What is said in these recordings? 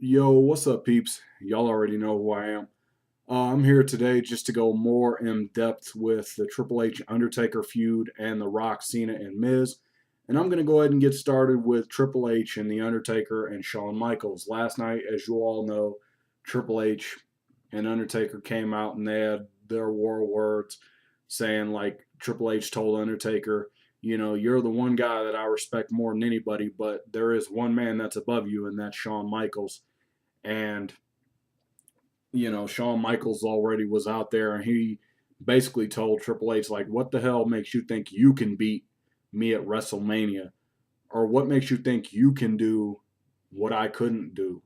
Yo, what's up, peeps? Y'all already know who I am. I'm here today just to go more in depth with the Triple H Undertaker feud and the Rock, Cena, and Miz. And I'm going to go ahead and get started with Triple H and the Undertaker and Shawn Michaels. Last night, as you all know, Triple H and Undertaker came out and they had their war words saying, like, Triple H told Undertaker, you're the one guy that I respect more than anybody, but there is one man that's above you, and that's Shawn Michaels. And Shawn Michaels already was out there, and he basically told Triple H, like, what the hell makes you think you can beat me at WrestleMania, or what makes you think you can do what I couldn't do?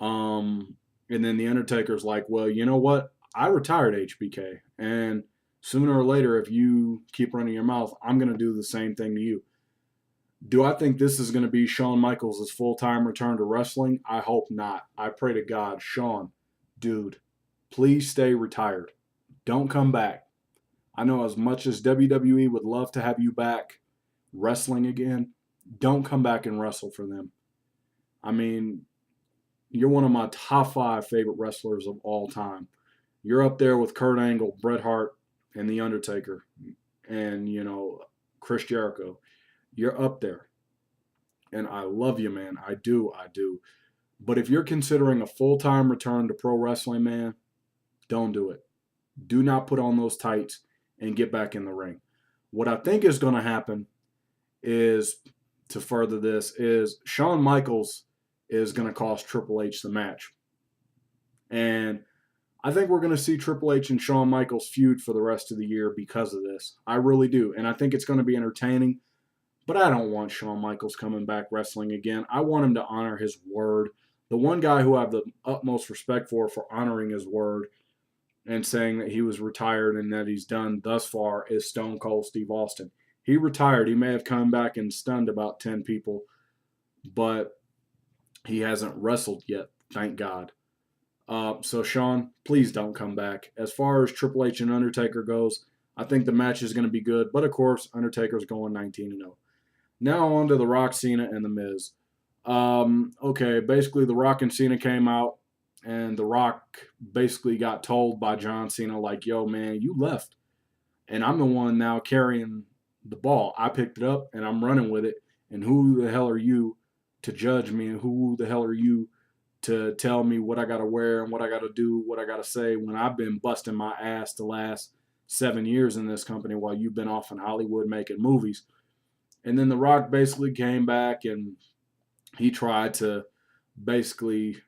um and then the Undertaker's like, well, you know what, I retired, HBK, and sooner or later, if you keep running your mouth, I'm going to do the same thing to you. Do I think this is going to be Shawn Michaels' full-time return to wrestling? I hope not. I pray to God, Shawn, dude, please stay retired. Don't come back. I know as much as WWE would love to have you back wrestling again, don't come back and wrestle for them. I mean, you're one of my top five favorite wrestlers of all time. You're up there with Kurt Angle, Bret Hart, and The Undertaker, and, Chris Jericho. You're up there. And I love you, man. I do. I do. But if you're considering a full time return to pro wrestling, man, don't do it. Do not put on those tights and get back in the ring. What I think is going to happen is, to further this, is Shawn Michaels is going to cost Triple H the match. And I think we're going to see Triple H and Shawn Michaels feud for the rest of the year because of this. I really do. And I think it's going to be entertaining. But I don't want Shawn Michaels coming back wrestling again. I want him to honor his word. The one guy who I have the utmost respect for honoring his word and saying that he was retired and that he's done thus far is Stone Cold Steve Austin. He retired. He may have come back and stunned about 10 people, but he hasn't wrestled yet, thank God. So, Shawn, please don't come back. As far as Triple H and Undertaker goes, I think the match is going to be good. But, of course, Undertaker's going 19-0. Now on to The Rock, Cena, and The Miz. Okay, basically The Rock and Cena came out, and The Rock basically got told by John Cena, like, yo, man, you left. And I'm the one now carrying the ball. I picked it up, and I'm running with it. And who the hell are you to judge me? And who the hell are you to tell me what I got to wear and what I got to do, what I got to say when I've been busting my ass the last 7 years in this company while you've been off in Hollywood making movies? And then The Rock basically came back and he tried to basically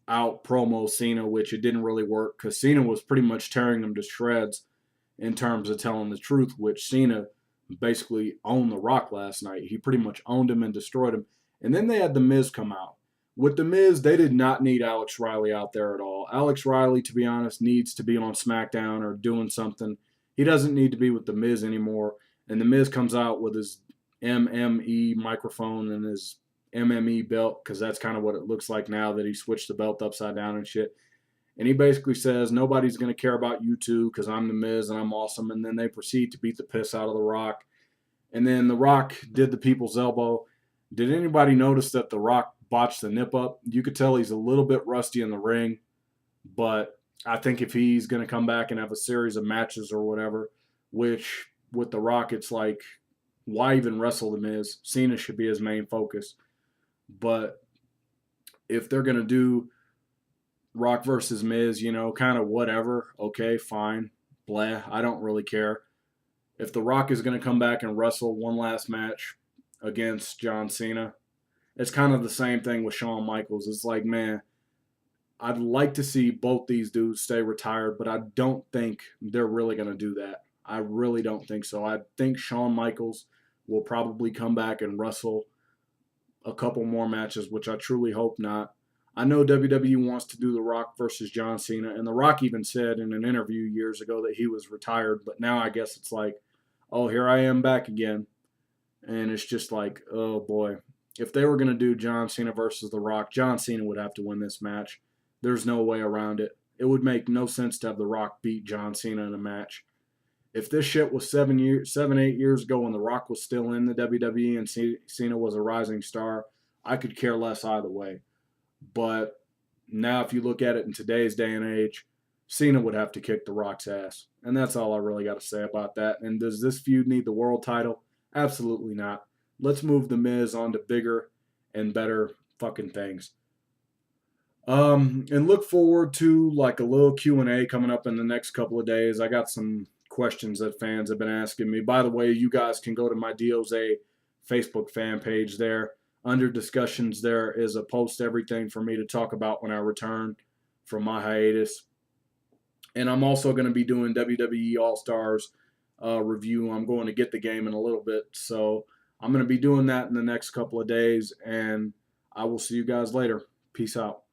out promo Cena, which it didn't really work because Cena was pretty much tearing him to shreds in terms of telling the truth, which Cena basically owned The Rock last night. He pretty much owned him and destroyed him. And then they had The Miz come out. With The Miz, they did not need Alex Riley out there at all. Alex Riley, to be honest, needs to be on SmackDown or doing something. He doesn't need to be with The Miz anymore. And The Miz comes out with his MME microphone and his MME belt, because that's kind of what it looks like now that he switched the belt upside down and shit. And he basically says, nobody's going to care about you two because I'm The Miz and I'm awesome. And then they proceed to beat the piss out of The Rock. And then The Rock did the people's elbow. Did anybody notice that The Rock botched the nip up? You could tell he's a little bit rusty in the ring, but I think if he's going to come back and have a series of matches or whatever, which with The Rock, it's like, why even wrestle The Miz? Cena should be his main focus. But if they're going to do Rock versus Miz, kind of whatever, okay, fine, blah, I don't really care. If The Rock is going to come back and wrestle one last match against John Cena, it's kind of the same thing with Shawn Michaels. It's like, man, I'd like to see both these dudes stay retired, but I don't think they're really going to do that. I really don't think so. I think Shawn Michaels will probably come back and wrestle a couple more matches, which I truly hope not. I know WWE wants to do The Rock versus John Cena, and The Rock even said in an interview years ago that he was retired, but now I guess it's like, oh, here I am back again. And it's just like, oh boy. If they were going to do John Cena versus The Rock, John Cena would have to win this match. There's no way around it. It would make no sense to have The Rock beat John Cena in a match. If this shit was 8 years ago when The Rock was still in the WWE and Cena was a rising star, I could care less either way. But now, if you look at it in today's day and age, Cena would have to kick The Rock's ass. And that's all I really got to say about that. And does this feud need the world title? Absolutely not. Let's move The Miz on to bigger and better fucking things. And look forward to like a little Q&A coming up in the next couple of days. I got some questions that fans have been asking me. By the way, you guys can go to my DOZA Facebook fan page there. Under discussions, there is a post everything for me to talk about when I return from my hiatus. And I'm also going to be doing WWE All Stars review. I'm going to get the game in a little bit. So I'm going to be doing that in the next couple of days. And I will see you guys later. Peace out.